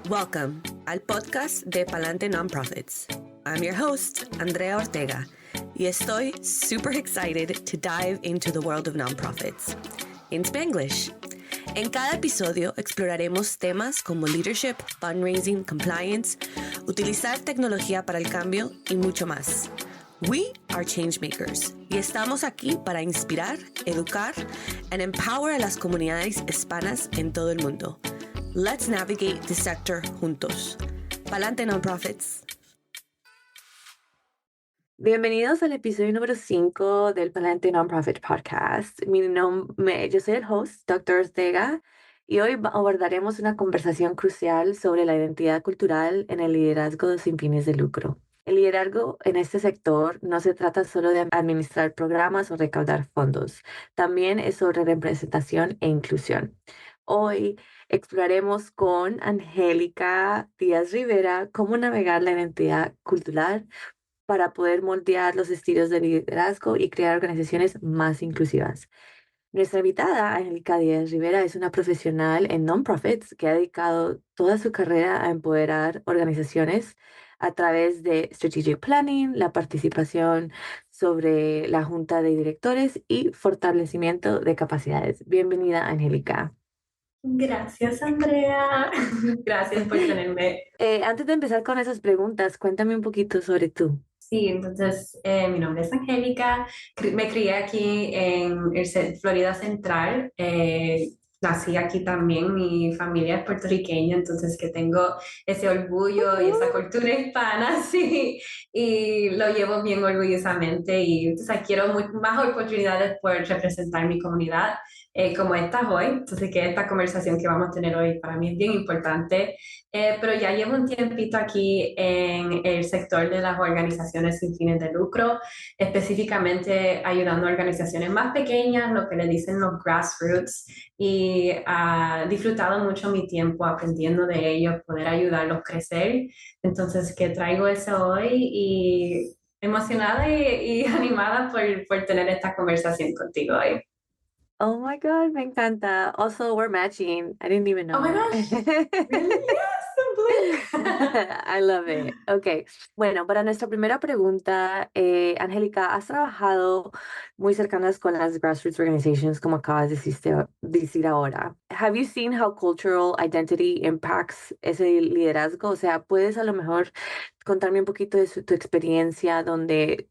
Welcome al podcast de Palante Nonprofits. I'm your host, Andrea Ortega, y estoy super excited to dive into the world of nonprofits. In Spanglish. En cada episodio exploraremos temas como leadership, fundraising, compliance, utilizar tecnología para el cambio y mucho más. We are changemakers y estamos aquí para inspirar, educar and empower a las comunidades hispanas en todo el mundo. Let's navigate the sector juntos. Palante Nonprofits. Bienvenidos al episodio número 5 del Palante Nonprofit Podcast. Yo soy el host, Dr. Ortega, y hoy abordaremos una conversación crucial sobre la identidad cultural en el liderazgo sin fines de lucro. El liderazgo en este sector no se trata solo de administrar programas o recaudar fondos, también es sobre representación e inclusión. Hoy exploraremos con Angélica Díaz Rivera cómo navegar la identidad cultural para poder moldear los estilos de liderazgo y crear organizaciones más inclusivas. Nuestra invitada, Angélica Díaz Rivera, es una profesional en non-profits que ha dedicado toda su carrera a empoderar organizaciones a través de strategic planning, la participación sobre la junta de directores y fortalecimiento de capacidades. Bienvenida, Angélica. Gracias, Andrea. Gracias por tenerme. Antes de empezar con esas preguntas, cuéntame un poquito sobre tú. Sí, entonces mi nombre es Angélica. Me crié aquí en Florida Central. Nací aquí también. Mi familia es puertorriqueña, entonces que tengo ese orgullo y esa cultura hispana, sí, y lo llevo bien orgullosamente. Y entonces quiero más oportunidades por representar mi comunidad. Como esta hoy, entonces que esta conversación que vamos a tener hoy para mí es bien importante, pero ya llevo un tiempito aquí en el sector de las organizaciones sin fines de lucro, específicamente ayudando a organizaciones más pequeñas, lo que le dicen los grassroots, y he disfrutado mucho mi tiempo aprendiendo de ellos, poder ayudarlos a crecer, entonces que traigo eso hoy y emocionada y animada por tener esta conversación contigo hoy. Oh my God, me encanta. Also, we're matching. I didn't even know. Oh my gosh. Really? Yes, blink. I love it. Okay. Bueno, para nuestra primera pregunta, Angélica, has trabajado muy cercanas con las grassroots organizations, como acabas de decir ahora. Have you seen how cultural identity impacts ese liderazgo? O sea, ¿puedes a lo mejor contarme un poquito de tu experiencia donde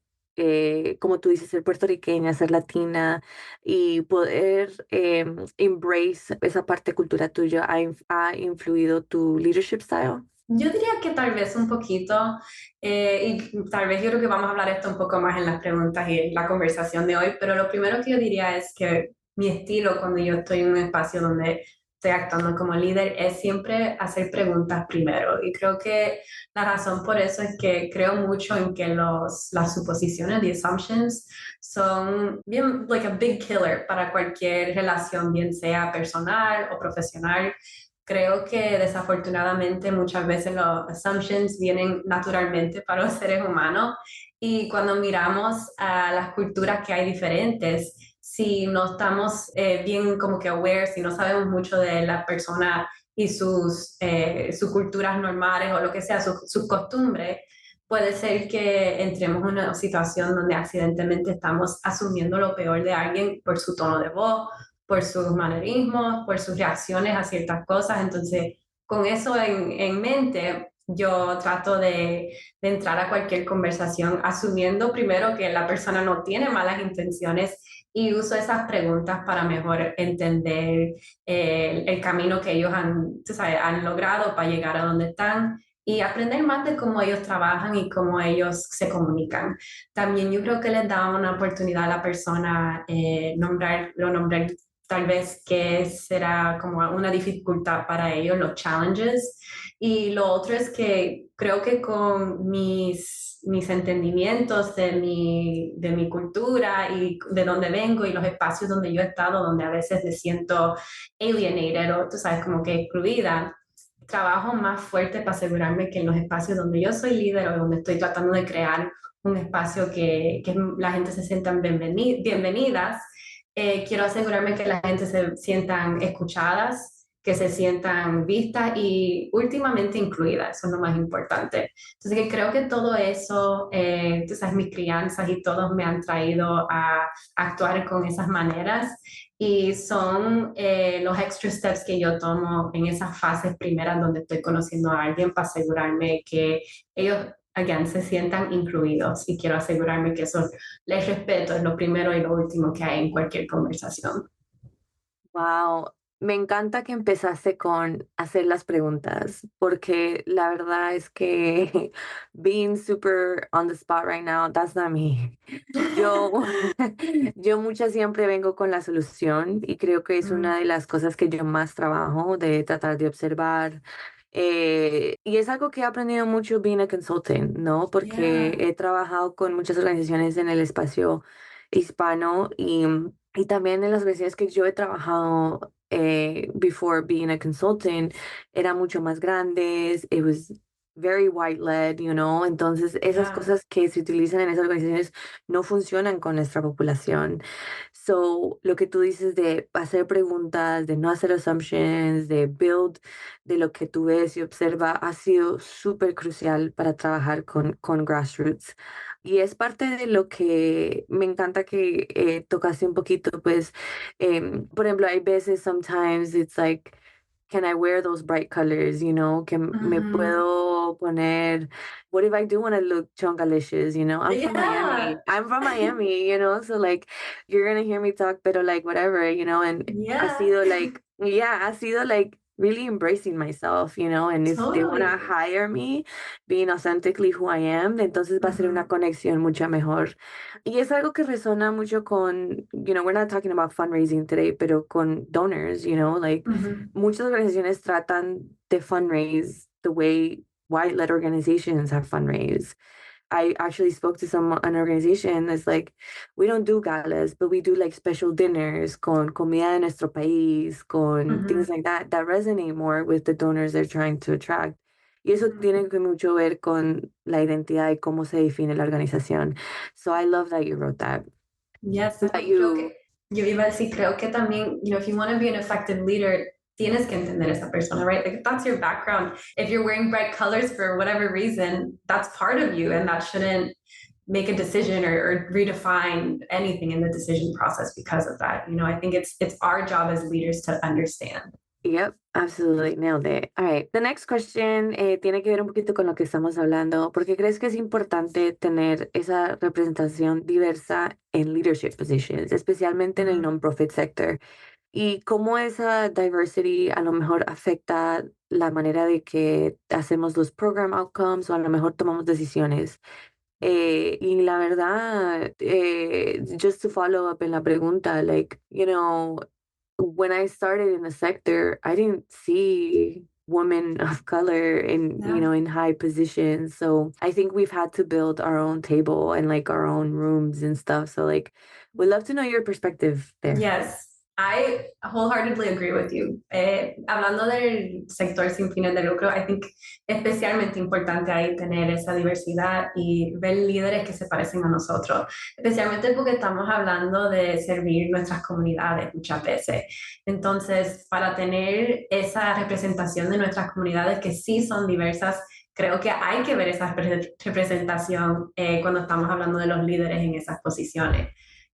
como tú dices, ser puertorriqueña, ser latina y poder embrace esa parte cultural tuya ha influido tu leadership style? Yo diría que tal vez un poquito, y tal vez yo creo que vamos a hablar esto un poco más en las preguntas y en la conversación de hoy, pero lo primero que yo diría es que mi estilo cuando yo estoy en un espacio donde estoy actuando como líder es siempre hacer preguntas primero, y creo que la razón por eso es que creo mucho en que las suposiciones, the assumptions, son bien, like a big killer para cualquier relación, bien sea personal o profesional. Creo que desafortunadamente muchas veces los assumptions vienen naturalmente para los seres humanos, y cuando miramos a las culturas que hay diferentes, si no estamos bien como que aware, si no sabemos mucho de la persona y sus culturas normales o lo que sea, sus costumbres, puede ser que entremos en una situación donde accidentalmente estamos asumiendo lo peor de alguien por su tono de voz, por sus manerismos, por sus reacciones a ciertas cosas. Entonces, con eso en mente, yo trato de entrar a cualquier conversación asumiendo primero que la persona no tiene malas intenciones, y uso esas preguntas para mejor entender el camino que ellos han logrado para llegar a donde están, y aprender más de cómo ellos trabajan y cómo ellos se comunican. También yo creo que les da una oportunidad a la persona nombrar tal vez que será como una dificultad para ellos, los challenges. Y lo otro es que creo que con mis entendimientos de mi cultura y de donde vengo y los espacios donde yo he estado, donde a veces me siento alienated o tú sabes, como que excluida, trabajo más fuerte para asegurarme que en los espacios donde yo soy líder o donde estoy tratando de crear un espacio que la gente se sientan bienvenidas, quiero asegurarme que la gente se sientan escuchadas que se sientan vistas y últimamente incluidas, eso es lo más importante. Entonces que creo que todo eso, tú sabes, mis crianzas y todos me han traído a actuar con esas maneras y son los extra steps que yo tomo en esas fases primeras donde estoy conociendo a alguien para asegurarme que ellos, again, se sientan incluidos y quiero asegurarme que eso les respeto, es lo primero y lo último que hay en cualquier conversación. Wow, me encanta que empezaste con hacer las preguntas, porque la verdad es que being super on the spot right now, that's not me. Yo, yo muchas siempre vengo con la solución y creo que es Mm, una de las cosas que yo más trabajo, de tratar de observar. Y es algo que he aprendido mucho being a consultant, ¿no? Porque yeah, he trabajado con muchas organizaciones en el espacio hispano y también en las veces que yo he trabajado before being a consultant, eran mucho más grandes. It was very white-led, you know. Entonces, esas yeah, cosas que se utilizan en esas organizaciones no funcionan con nuestra población. So, lo que tú dices de hacer preguntas, de no hacer assumptions, de build de lo que tú ves y observa, ha sido súper crucial para trabajar con grassroots. Y es parte de lo que me encanta que tocaste un poquito, pues, por ejemplo, hay veces, sometimes it's like, can I wear those bright colors, you know? Que me ujú, puedo poner, what if I do want to look chongalicious, you know? I'm from yeah, Miami. I'm from Miami, you know? So like, you're gonna hear me talk, pero like, whatever, you know? And ha yeah, sido like, yeah, ha sido like, really embracing myself, you know, and if they want to totally. hire me being authentically who I am, entonces va a ser una Ujú, conexión mucho mejor. Y es algo que resona mucho con, you know, we're not talking about fundraising today, pero con donors, you know, like ujú, muchas organizaciones tratan de fundraise the way white-led organizations have fundraised. I actually spoke to an organization that's like, we don't do galas, but we do like special dinners con comida de nuestro país, con ujú, things like that that resonate more with the donors they're trying to attract. Y eso ujú. tiene que mucho ver con la identidad y cómo se define la organización. So I love that you wrote that. Yes, That creo que you, yo iba a decir, creo que también, if you want to be an effective leader, tienes que entender esa persona, right? Like, if that's your background. If you're wearing bright colors for whatever reason, that's part of you, and that shouldn't make a decision or redefine anything in the decision process because of that. I think it's our job as leaders to understand. yep, absolutely nailed it. All right, the next question tiene que ver un poquito con lo que estamos hablando. ¿Por qué crees que es importante tener esa representación diversa en leadership positions, especialmente en el Mhm. non-profit sector? Y cómo esa diversity a lo mejor afecta la manera de que hacemos los program outcomes o a lo mejor tomamos decisiones. Y la verdad, just to follow up en la pregunta, like, you know, when I started in the sector, I didn't see women of color in, you Yeah. know, in high positions. So I think we've had to build our own table and like our own rooms and stuff. So like, we'd love to know your perspective there. Yes, I wholeheartedly agree with you. Hablando del sector sin fines de lucro, I think especialmente importante ahí tener esa diversidad y ver líderes que se parecen a nosotros, especialmente porque estamos hablando de servir nuestras comunidades muchas veces. Entonces, para tener esa representación de nuestras comunidades que sí son diversas, creo que hay que ver esa representación cuando estamos hablando de los líderes en esas posiciones.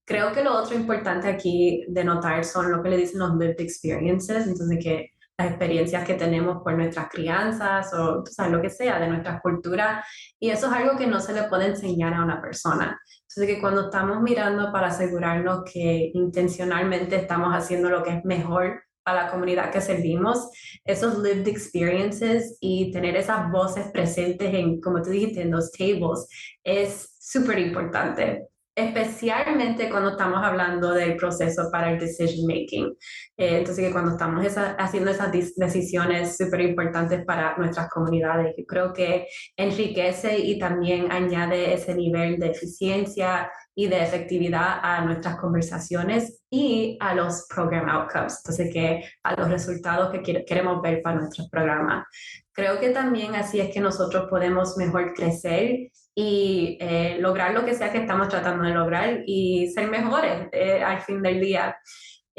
Creo que lo otro importante aquí de notar son lo que le dicen los lived experiences, entonces que las experiencias que tenemos por nuestras crianzas o sabes, lo que sea de nuestra cultura, y eso es algo que no se le puede enseñar a una persona. Entonces que cuando estamos mirando para asegurarnos que intencionalmente estamos haciendo lo que es mejor para la comunidad que servimos, esos lived experiences y tener esas voces presentes en, como tú dijiste, en los tables, es súper importante, especialmente cuando estamos hablando del proceso para el decision making. Entonces, que cuando estamos haciendo esas decisiones súper importantes para nuestras comunidades, yo creo que enriquece y también añade ese nivel de eficiencia y de efectividad a nuestras conversaciones y a los program outcomes, entonces que a los resultados que queremos ver para nuestros programas. Creo que también así es que nosotros podemos mejor crecer y lograr lo que sea que estamos tratando de lograr y ser mejores al fin del día.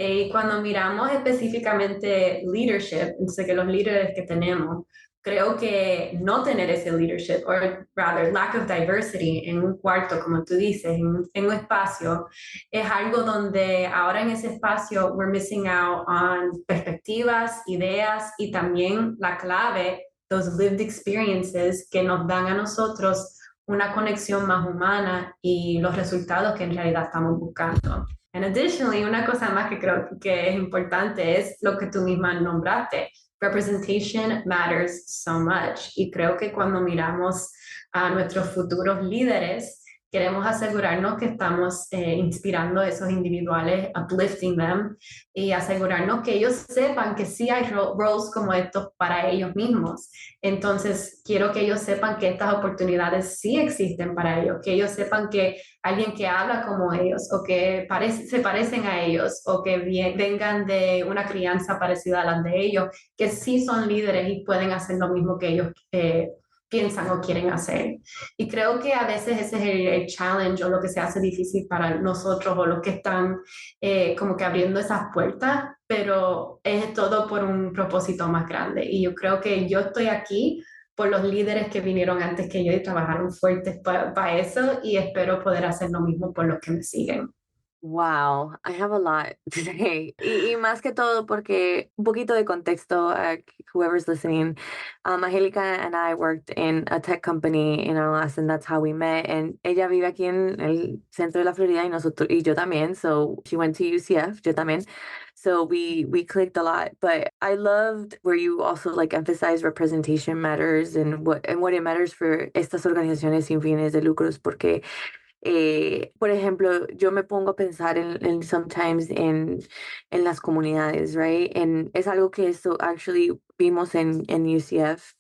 Y cuando miramos específicamente leadership, entonces que los líderes que tenemos, creo que no tener ese leadership, o rather, lack of diversity en un cuarto, como tú dices, en un espacio, es algo donde ahora en ese espacio we're missing out on perspectivas, ideas y también la clave, those lived experiences que nos dan a nosotros una conexión más humana y los resultados que en realidad estamos buscando. And additionally, una cosa más que creo que es importante es lo que tú misma nombraste. Representation matters so much. Y creo que cuando miramos a nuestros futuros líderes, queremos asegurarnos que estamos inspirando a esos individuales, uplifting them, y asegurarnos que ellos sepan que sí hay roles como estos para ellos mismos. Entonces, quiero que ellos sepan que estas oportunidades sí existen para ellos, que ellos sepan que alguien que habla como ellos o que se parecen a ellos o que vengan de una crianza parecida a la de ellos, que sí son líderes y pueden hacer lo mismo que ellos piensan o quieren hacer. Y creo que a veces ese es el challenge o lo que se hace difícil para nosotros o los que están como que abriendo esas puertas, pero es todo por un propósito más grande. Y yo creo que yo estoy aquí por los líderes que vinieron antes que yo y trabajaron fuertes para eso y espero poder hacer lo mismo por los que me siguen. Wow, I have a lot to say. Y más que todo porque un poquito de contexto, whoever's listening, Angelica and I worked in a tech company in MLS and that's how we met. And ella vive aquí en el centro de la Florida y yo también. So she went to UCF, yo también. So we clicked a lot. But I loved where you also like emphasize representation matters and what it matters for estas organizaciones sin fines de lucros porque por ejemplo, yo me pongo a pensar en sometimes en las comunidades, right? Es algo que esto actually vimos en UCF.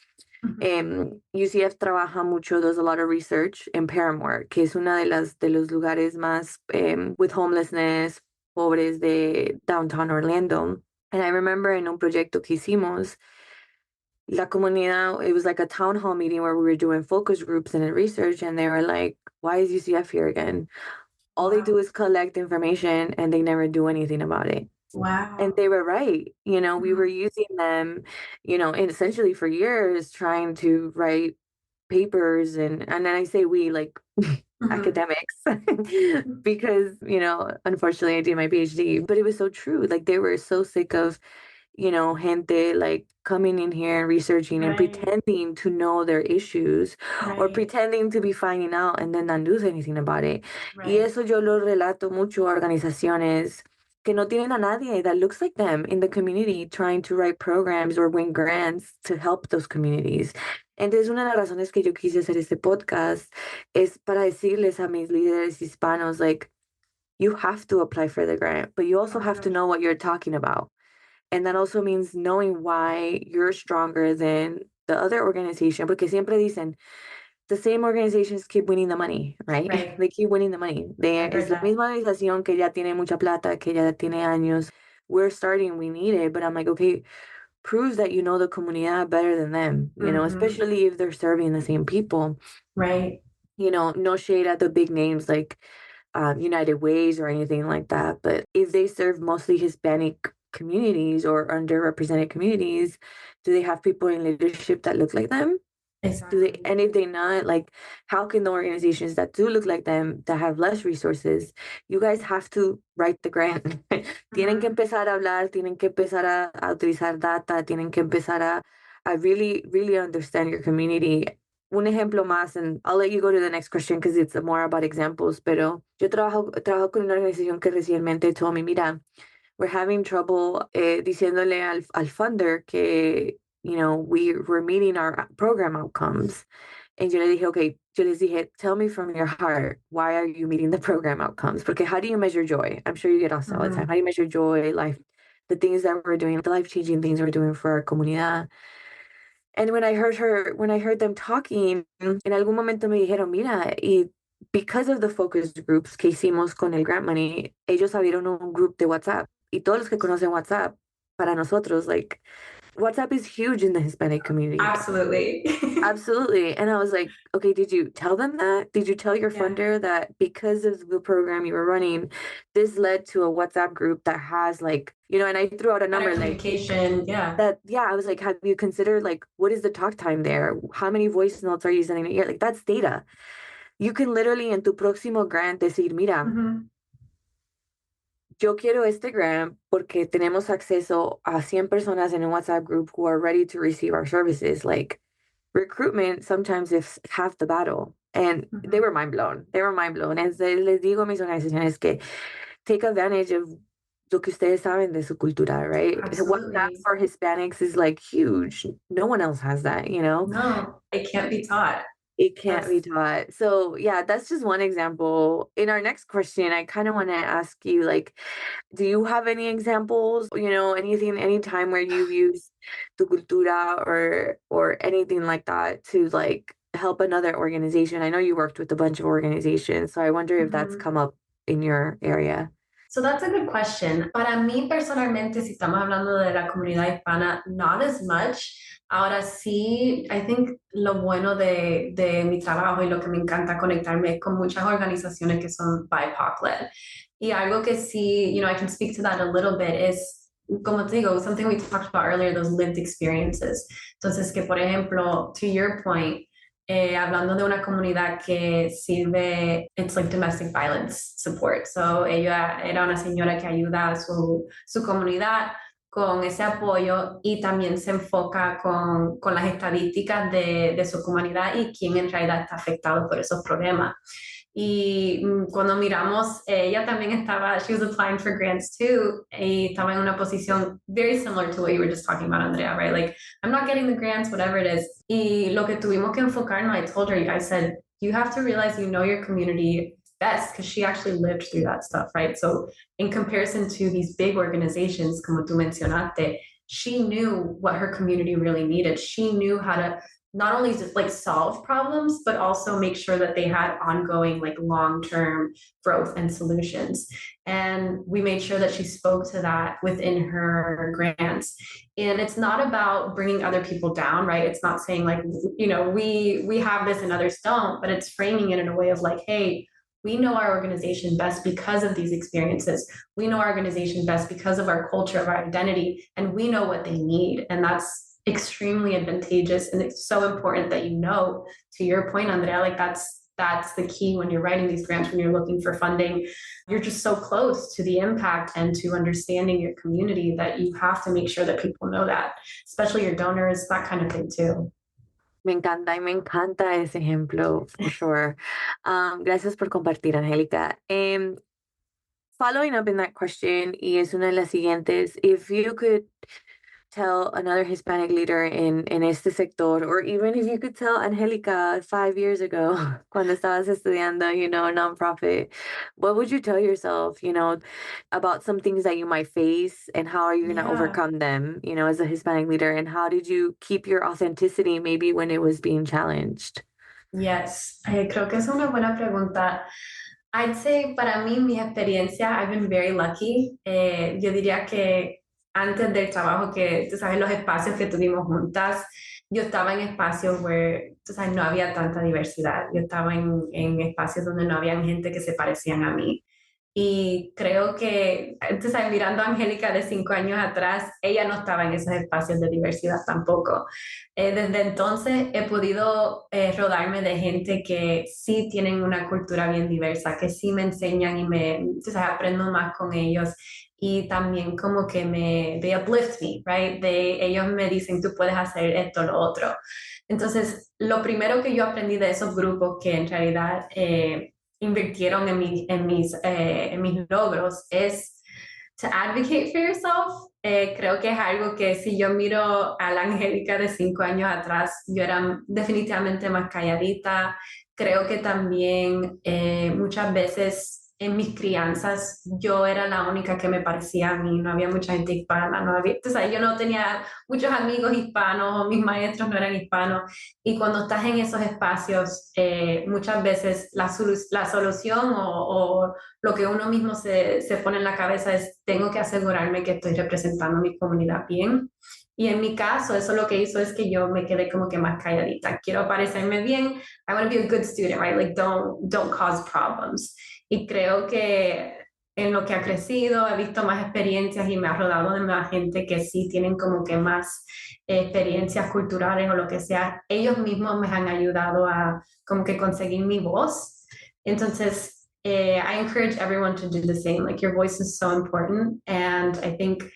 UCF trabaja mucho, does a lot of research en Paramore, que es una de los lugares más with homelessness, pobres de downtown Orlando. And I remember en un proyecto que hicimos, la comunidad, it was like a town hall meeting where we were doing focus groups and research, and they were like, why is UCF here again? All they Wow. do is collect information and they never do anything about it. And Wow. they were right. You know, we were using them, you know, and essentially for years trying to write papers and then I say we like Mm-hmm. academics because, you know, unfortunately I did my PhD, but it was so true. Like they were so sick of gente like coming in here and researching and Right, pretending to know their issues or right, pretending to be finding out and then not do anything about it. Y right. eso yo lo relato mucho a organizaciones que no tienen a nadie that looks like them in the community trying to write programs or win grants to help those communities. Entonces, una de las razones que yo quise hacer este podcast es para decirles a mis líderes hispanos, like, you have to apply for the grant, but you also have to Claro. know what you're talking about. And that also means knowing why you're stronger than the other organization, porque siempre dicen, the same organizations keep winning the money, right? Right, They keep winning the money. es Es la verdad. misma organización que ya tiene mucha plata, que ya tiene años. We're starting, we need it. But I'm like, okay, prove that you know the comunidad better than them, you know, Mhm. especially if they're serving the same people. Right, You know, no shade at the big names like United Ways or anything like that. But if they serve mostly Hispanic communities or underrepresented communities, do they have people in leadership that look like them? Do they, exactly. and if they not, like, how can the organizations that do look like them, that have less resources, you guys have to write the grant. Tienen que Mhm. empezar a hablar, tienen que empezar a utilizar data, tienen que empezar a really, really understand your community. Un ejemplo más, and I'll let you go to the next question because it's more about examples, pero yo trabajo con una organización que recientemente told me, mira, we're having trouble diciéndole al funder que, you know, we're meeting our program outcomes. And yo le dije, okay, yo les dije, tell me from your heart, why are you meeting the program outcomes? Porque how do you measure joy? I'm sure you get asked all the time. Mhm. How do you measure joy, life, the things that we're doing, the life-changing things we're doing for our comunidad? And when I heard them talking, en algún momento me dijeron, mira, y because of the focus groups que hicimos con el grant money, ellos abrieron un group de WhatsApp. Y todos los que conocen WhatsApp, para nosotros, like, WhatsApp is huge in the Hispanic community. Absolutely. Absolutely. And I was like, okay, did you tell them that? Did you tell your Yeah. funder that because of the program you were running, this led to a WhatsApp group that has like, and I threw out a Better number like communication. Yeah. that, yeah, I was like, have you considered like what is the talk time there? How many voice notes are you sending a year? Like that's data. You can literally en tu próximo grant decir, mira, Mm-hmm. yo quiero este grant porque tenemos acceso a 100 personas in a WhatsApp group who are ready to receive our services. Like recruitment sometimes is half the battle. And they Mm-hmm. were mind blown. They were mind blown. And les digo a mis organizaciones que take advantage of lo que ustedes saben de su cultura, right? WhatsApp Absolutely. for Hispanics is like huge. No one else has that, you know? No, it can't be taught. It can't be That's taught. So yeah, that's just one example. In our next question, I kind of want to ask you, like, do you have any examples, anything, any time where you've used tu cultura or anything like that to like help another organization? I know you worked with a bunch of organizations, so I wonder if that's mhm. come up in your area. So that's a good question. Para mí personalmente, si estamos hablando de la comunidad hispana, not as much. Ahora sí, I think lo bueno de mi trabajo y lo que me encanta conectarme es con muchas organizaciones que son BIPOC-led. Y algo que sí, I can speak to that a little bit is, como te digo, something we talked about earlier, those lived experiences. Entonces, que por ejemplo, to your point, hablando de una comunidad que sirve, it's like domestic violence support. So ella era una señora que ayuda a su comunidad con ese apoyo y también se enfoca con las estadísticas de su comunidad y quién en realidad está afectado por esos problemas. Y cuando miramos, ella también estaba, she was applying for grants too, y estaba en una posición very similar to what you were just talking about, Andrea, right? Like, I'm not getting the grants, whatever it is. Y lo que tuvimos que enfocarnos, I told her, I said, you have to realize you know your community best because she actually lived through that stuff, right? So in comparison to these big organizations, como tú mencionaste, she knew what her community really needed. She knew how to not only just like solve problems, but also make sure that they had ongoing, like long-term growth and solutions. And we made sure that she spoke to that within her grants. And it's not about bringing other people down, right? It's not saying like, we have this and others don't, but it's framing it in a way of like, hey, we know our organization best because of these experiences. We know our organization best because of our culture, of our identity, and we know what they need. And that's extremely advantageous, and it's so important that to your point, Andrea, like that's the key when you're writing these grants, when you're looking for funding. You're just so close to the impact and to understanding your community that you have to make sure that people know that, especially your donors, that kind of thing too. Me encanta y me encanta ese ejemplo, for sure. Gracias por compartir, Angélica. Following up in that question, y es una de las siguientes, if you could tell another Hispanic leader in este sector, or even if you could tell Angélica 5 years ago, cuando estabas estudiando, a nonprofit, what would you tell yourself, about some things that you might face and how are you going to Yeah. overcome them, as a Hispanic leader? And how did you keep your authenticity maybe when it was being challenged? Yes, creo que es una buena pregunta. I'd say para mí, mi experiencia, I've been very lucky. Yo diría que antes del trabajo que, tú sabes, los espacios que tuvimos juntas, yo estaba en espacios where, tú sabes, no había tanta diversidad. Yo estaba en espacios donde no había gente que se parecían a mí. Y creo que, tú sabes, mirando a Angélica de 5 años atrás, ella no estaba en esos espacios de diversidad tampoco. Desde entonces he podido rodarme de gente que sí tienen una cultura bien diversa, que sí me enseñan y tú sabes, aprendo más con ellos. Y también como que they uplift me, right? Ellos me dicen, tú puedes hacer esto, lo otro. Entonces, lo primero que yo aprendí de esos grupos que en realidad invirtieron en mis logros es to advocate for yourself. Creo que es algo que si yo miro a la Angélica de 5 años atrás, yo era definitivamente más calladita. Creo que también muchas veces en mis crianzas yo era la única que me parecía a mí, no había mucha gente hispana, no había, o sea, yo no tenía muchos amigos hispanos o mis maestros no eran hispanos y cuando estás en esos espacios muchas veces la solución o lo que uno mismo se pone en la cabeza es tengo que asegurarme que estoy representando a mi comunidad bien. Y en mi caso, eso lo que hizo es que yo me quedé como que más calladita. Quiero parecerme bien. I want to be a good student, right? Like, don't cause problems. Y creo que en lo que ha crecido, he visto más experiencias y me ha rodado de más gente que sí tienen como que más experiencias culturales o lo que sea. Ellos mismos me han ayudado a como que conseguir mi voz. Entonces, I encourage everyone to do the same. Like, your voice is so important. And I think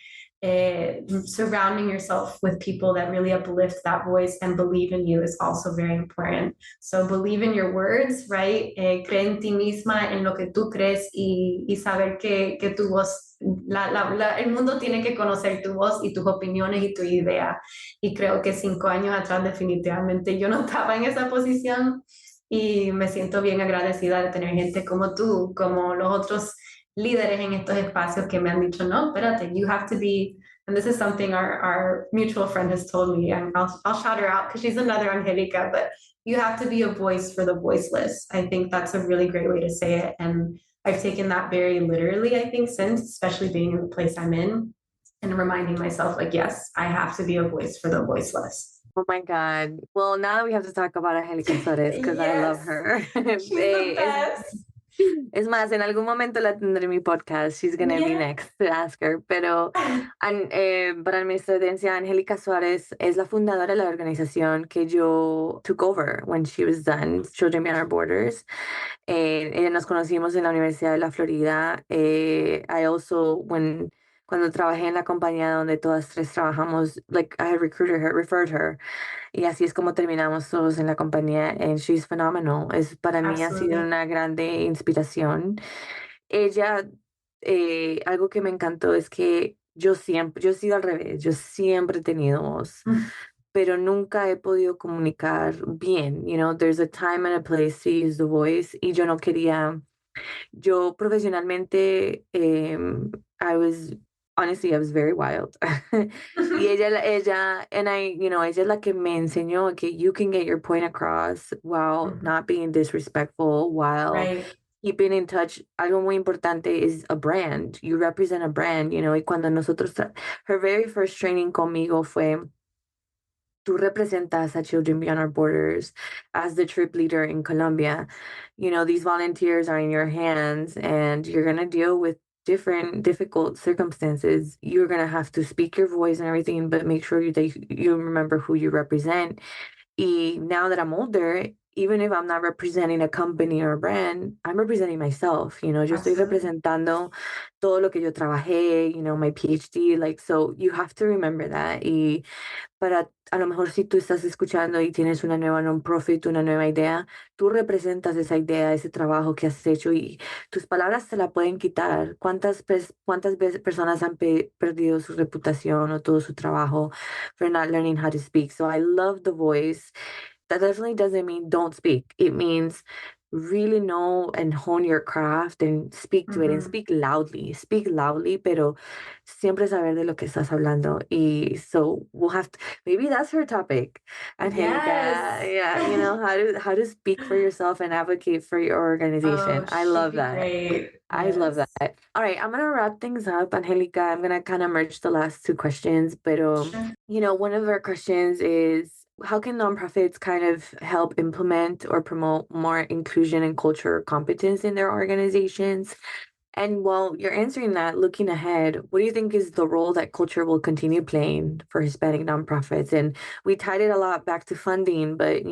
surrounding yourself with people that really uplift that voice and believe in you is also very important. So believe in your words, right? Cree en ti misma, en lo que tú crees y saber que tu voz, el mundo tiene que conocer tu voz y tus opiniones y tu idea. Y creo que 5 años atrás definitivamente yo no estaba en esa posición y me siento bien agradecida de tener gente como tú, como los otros líderes en estos espacios que me han dicho, no, espérate, you have to be, and this is something our mutual friend has told me, and I'll shout her out because she's another Angelica, but you have to be a voice for the voiceless. I think that's a really great way to say it. And I've taken that very literally, I think, since, especially being in the place I'm in and reminding myself, like, yes, I have to be a voice for the voiceless. Oh my God. Well, now we have to talk about Angélica Flores because I love Yes, her. she's the Es, best. es más, en algún momento la tendré en mi podcast. She's gonna be Yeah. next to ask her. Pero para mi audiencia, Angélica Suárez es la fundadora de la organización que yo took over when she was done, Children Beyond Our Borders. Ella nos conocimos en la Universidad de la Florida. I also, cuando trabajé en la compañía donde todas tres trabajamos, like I had recruited her, referred her. Y así es como terminamos todos en la compañía. And she's phenomenal. Para mí ha sido Absolutely. una grande inspiración. Ella, algo que me encantó es que yo he sido al revés, yo siempre he tenido voz, pero nunca he podido comunicar bien. You know, there's a time and a place to use the voice. Y yo no quería, yo profesionalmente, honestly, I was very wild. Y ella es la que me enseñó que you can get your point across while not being disrespectful, while Right. keeping in touch. Algo muy importante is a brand. You represent a brand, y cuando her very first training conmigo fue, tú representas a Children Beyond Our Borders as the trip leader in Colombia. These volunteers are in your hands and you're going to deal with different difficult circumstances. You're going to have to speak your voice and everything, but make sure that you remember who you represent. Y now that I'm older, even if I'm not representing a company or a brand, I'm representing myself. Yo estoy Absolutely. representando todo lo que yo trabajé, my PhD. Like, so you have to remember that. Y para, a lo mejor si tú estás escuchando y tienes una nueva non-profit, una nueva idea, tú representas esa idea, ese trabajo que has hecho y tus palabras te la pueden quitar. ¿Cuántas veces personas han perdido su reputación o todo su trabajo for not learning how to speak? So I love the voice. That definitely doesn't mean don't speak. It means really know and hone your craft and speak to it and Mhm. speak loudly. Speak loudly, pero siempre saber de lo que estás hablando. Y so we'll have to, maybe that's her topic. Angelica, Yes. yeah, how to speak for yourself and advocate for your Oh, organization. I she'd love be that. great. I love Yes. that. All right, I'm gonna wrap things up, Angelica. I'm gonna kind of merge the last two questions, but Sure. one of our questions is how can nonprofits kind of help implement or promote more inclusion and culture competence in their organizations? And while you're answering that, looking ahead, what do you think is the role that culture will continue playing for Hispanic nonprofits? And we tied it a lot back to funding, but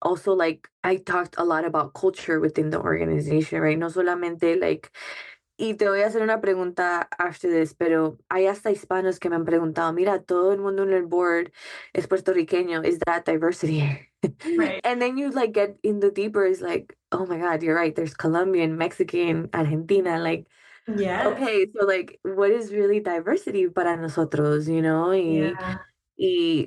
also like I talked a lot about culture within the organization, right? No solamente like, y te voy a hacer una pregunta after this, pero hay hasta hispanos que me han preguntado, mira, todo el mundo en el board es puertorriqueño. Is that diversity? Right. And then you like get in the deeper is like, oh my God, you're right. There's Colombian, Mexican, Argentina. Like, Yes. okay, so like, what is really diversity para nosotros, Yeah.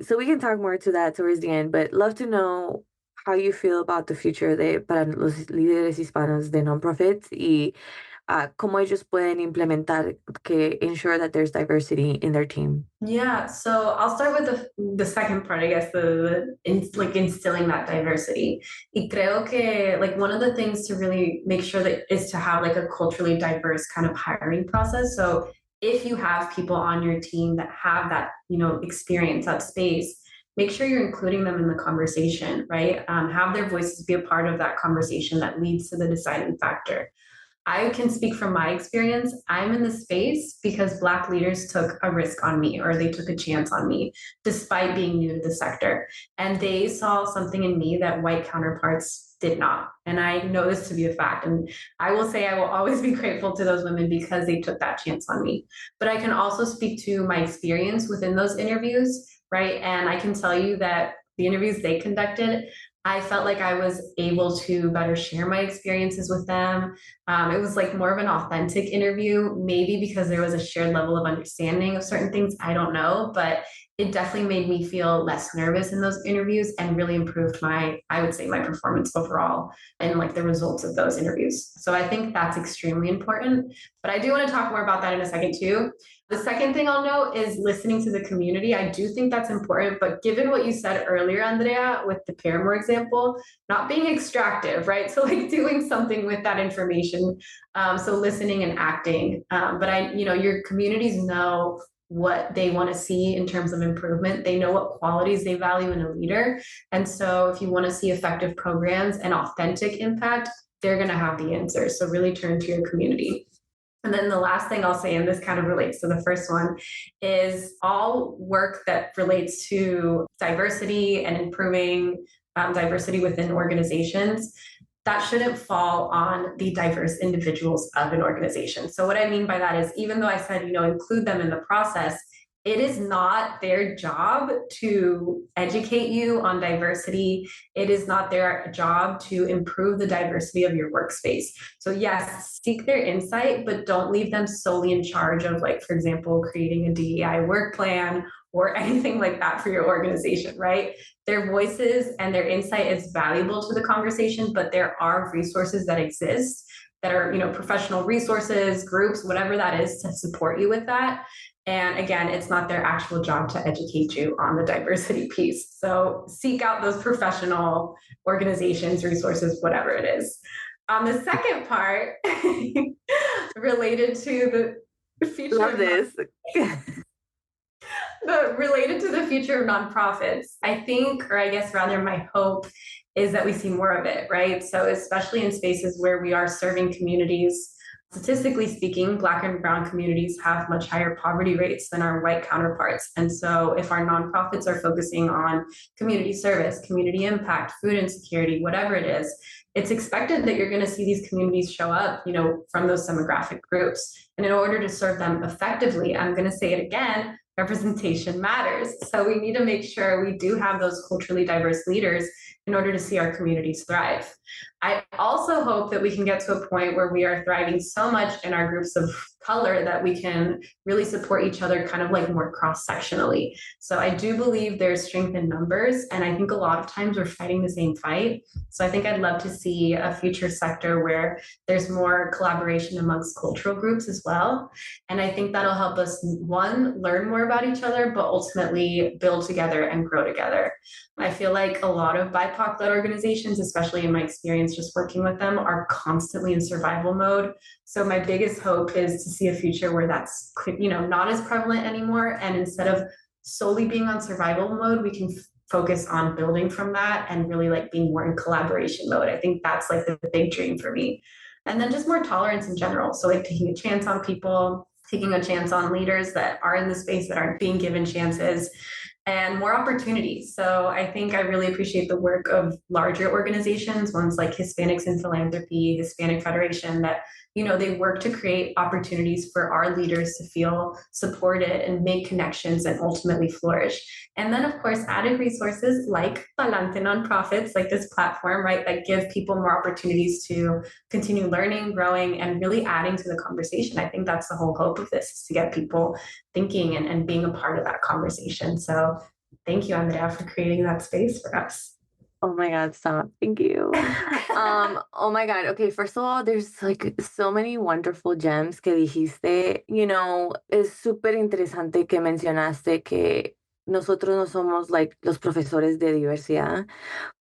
So we can talk more to that towards the end, but love to know how you feel about the future para los líderes hispanos de nonprofits y cómo ellos pueden implementar que ensure that there's diversity in their team. Yeah, so I'll start with the second part, I guess, like instilling that diversity. Y creo que like one of the things to really make sure that is to have like a culturally diverse kind of hiring process. So if you have people on your team that have that, experience, that space, make sure you're including them in the conversation, right? Have their voices be a part of that conversation that leads to the deciding factor. I can speak from my experience. I'm in the space because Black leaders took a risk on me or they took a chance on me, despite being new to the sector. And they saw something in me that white counterparts did not. And I know this to be a fact. And I will say I will always be grateful to those women because they took that chance on me. But I can also speak to my experience within those interviews, right? And I can tell you that the interviews they conducted, I felt like I was able to better share my experiences with them. It was like more of an authentic interview, maybe because there was a shared level of understanding of certain things. I don't know, but it definitely made me feel less nervous in those interviews and really improved I would say, my performance overall and like the results of those interviews. So I think that's extremely important. But I do want to talk more about that in a second too. The second thing I'll note is listening to the community. I do think that's important, but given what you said earlier, Andrea, with the Paramore example, not being extractive, right? So like doing something with that information. So listening and acting. But your communities know what they want to see in terms of improvement. They know what qualities they value in a leader. And so if you want to see effective programs and authentic impact, they're going to have the answers. So really turn to your community. And then the last thing I'll say, and this kind of relates to the first one, is all work that relates to diversity and improving diversity within organizations, that shouldn't fall on the diverse individuals of an organization. So what I mean by that is, even though I said, include them in the process, it is not their job to educate you on diversity. It is not their job to improve the diversity of your workspace. So yes, seek their insight, but don't leave them solely in charge of, like, for example, creating a DEI work plan or anything like that for your organization, right? Their voices and their insight is valuable to the conversation, but there are resources that exist that are, professional resources, groups, whatever that is, to support you with that. And again, it's not their actual job to educate you on the diversity piece. So seek out those professional organizations, resources, whatever it is. The second part related to the future. Love this. Related to the future of nonprofits, I think, or I guess rather my hope, is that we see more of it, right? So especially in spaces where we are serving communities. Statistically speaking, Black and Brown communities have much higher poverty rates than our white counterparts. And so if our nonprofits are focusing on community service, community impact, food insecurity, whatever it is, it's expected that you're going to see these communities show up, from those demographic groups. And in order to serve them effectively, I'm going to say it again, representation matters. So we need to make sure we do have those culturally diverse leaders in order to see our communities thrive. I also hope that we can get to a point where we are thriving so much in our groups of color that we can really support each other kind of like more cross-sectionally. So I do believe there's strength in numbers, and I think a lot of times we're fighting the same fight. So I think I'd love to see a future sector where there's more collaboration amongst cultural groups as well. And I think that'll help us, one, learn more about each other, but ultimately build together and grow together. I feel like a lot of BIPOC-led organizations, especially in my experience just working with them, are constantly in survival mode. So my biggest hope is to see a future where that's, not as prevalent anymore. And instead of solely being on survival mode, we can focus on building from that and really like being more in collaboration mode. I think that's like the big dream for me. And then just more tolerance in general. So like taking a chance on people, taking a chance on leaders that are in the space that aren't being given chances, and more opportunities. So I think I really appreciate the work of larger organizations, ones like Hispanics in Philanthropy, Hispanic Federation, that, they work to create opportunities for our leaders to feel supported and make connections and ultimately flourish. And then, of course, added resources like Palante Nonprofits, like this platform, right, that give people more opportunities to continue learning, growing, and really adding to the conversation. I think that's the whole hope of this, is to get people thinking and being a part of that conversation. So thank you, Andrea, for creating that space for us. Oh my God, stop. Thank you. Oh my God. Okay, first of all, there's like so many wonderful gems que dijiste. Es súper interesante que mencionaste que nosotros no somos like los profesores de diversidad,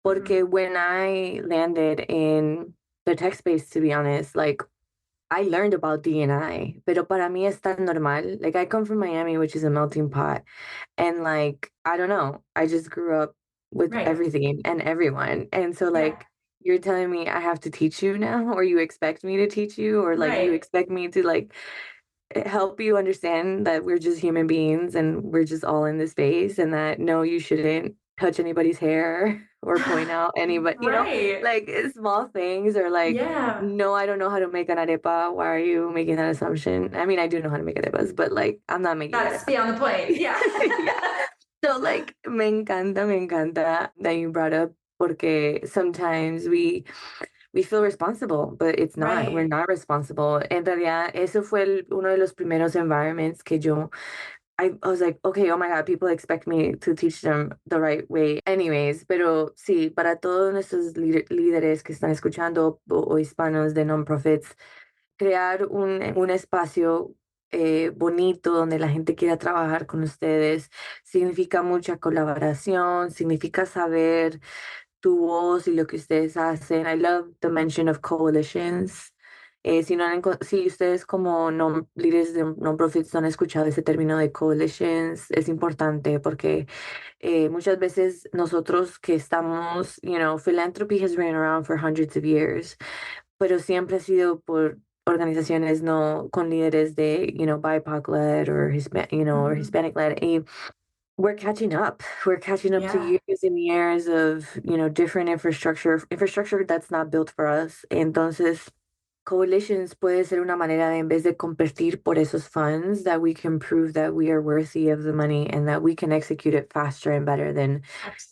porque Mhm. when I landed in the tech space, to be honest, like I learned about D&I, pero para mí es tan normal. Like I come from Miami, which is a melting pot. And like, I don't know, I just grew up with Right. everything and everyone. And so Yeah. like you're telling me I have to teach you now, or you expect me to teach you, or like you Right. expect me to like help you understand that we're just human beings and we're just all in this space and that no, you shouldn't touch anybody's hair or point out anybody, Right. like small things or like, Yeah. no, I don't know how to make an arepa. Why are you making that assumption? I mean, I do know how to make arepas, but like, I'm not making That's arepas. beyond the point. Yeah. Yeah. So like, me encanta that you brought up porque sometimes we feel responsible, but it's not. We're Right. not responsible. En realidad, eso fue uno de los primeros environments que I was like, okay, oh my God, people expect me to teach them the right way. Anyways, pero sí, para todos nuestros líderes que están escuchando o hispanos de non-profits, crear un espacio bonito donde la gente quiera trabajar con ustedes significa mucha colaboración, significa saber tu voz y lo que ustedes hacen. I love the mention of coalitions. Si ustedes como líderes de non-profits no han escuchado ese término de coalitions, es importante porque muchas veces nosotros que estamos, philanthropy has been around for hundreds of years, pero siempre ha sido por organizaciones no con líderes de, BIPOC led or or Mhm. Hispanic led. Y we're catching up. We're catching up to Yeah. years and years of, different infrastructure that's not built for us. Entonces, coalitions puede ser una manera de, en vez de competir por esos funds, that we can prove that we are worthy of the money and that we can execute it faster and better than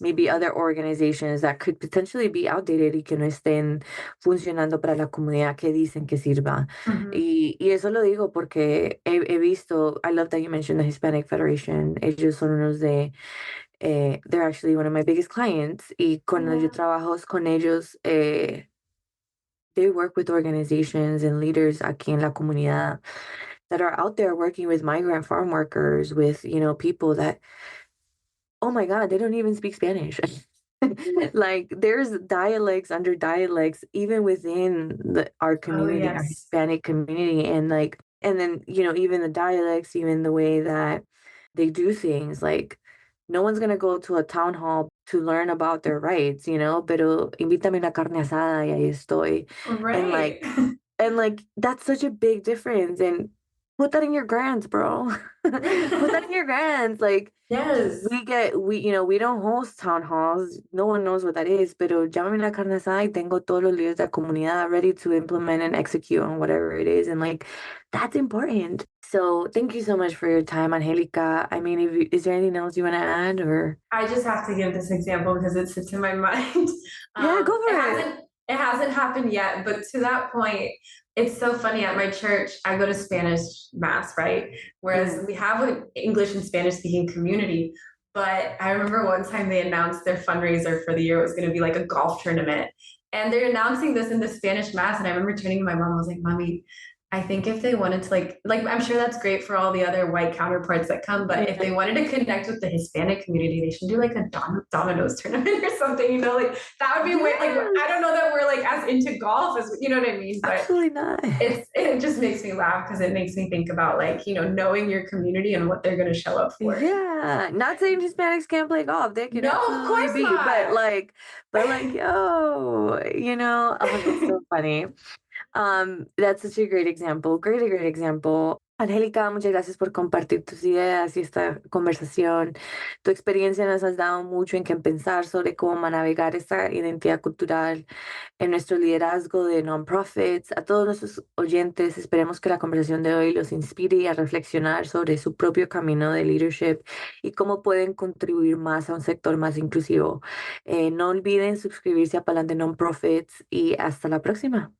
maybe Absolutely. other organizations that could potentially be outdated y que no estén funcionando para la comunidad que dicen que sirva. Mhm. Y eso lo digo porque he visto, I love that you mentioned the Hispanic Federation. Ellos son unos de, they're actually one of my biggest clients. Y cuando yo Yeah. trabajo con ellos, they work with organizations and leaders aquí en la comunidad that are out there working with migrant farm workers, with, people that, oh my God, they don't even speak Spanish. Like there's dialects under dialects, even within our Oh, community, our yes. Hispanic community. And like, and then, even the dialects, even the way that they do things, like no one's going to go to a town hall to learn about their rights, pero invítame una carne asada y ahí estoy. And like, Right. that's such a big difference. And put that in your grants, bro. Put that in your grants. Like, Yes. we don't host town halls. No one knows what that is, pero llámame la carne asada y tengo todos los líderes de la comunidad ready to implement and execute on whatever it is. And like, that's important. So thank you so much for your time, Angelica. I mean, is there anything else you want to add or? I just have to give this example because it sits in my mind. Yeah, go It for it. hasn't happened yet, but to that point, it's so funny. At my church, I go to Spanish mass, right? Mm. Whereas we have an English and Spanish speaking community. But I remember one time they announced their fundraiser for the year was going to be like a golf tournament. And they're announcing this in the Spanish mass. And I remember turning to my mom, I was like, Mommy, I think if they wanted to like I'm sure that's great for all the other white counterparts that come, but if they Yeah. wanted to connect with the Hispanic community, they should do like a dominoes tournament or something, like that would be way like I Yes, don't know that we're like as into golf as you know what I mean, but absolutely not. it just makes me laugh because it makes me think about like, knowing your community and what they're gonna show up for. Yeah, not saying Hispanics can't play golf. They can No, of absolutely course be, not. but like, yo, oh, that's so funny. That's such a great example. Great example. Angélica, muchas gracias por compartir tus ideas y esta conversación. Tu experiencia nos has dado mucho en que pensar sobre cómo navegar esta identidad cultural en nuestro liderazgo de non-profits. A todos nuestros oyentes, esperemos que la conversación de hoy los inspire a reflexionar sobre su propio camino de leadership y cómo pueden contribuir más a un sector más inclusivo. No olviden suscribirse a Palante Non-Profits y hasta la próxima.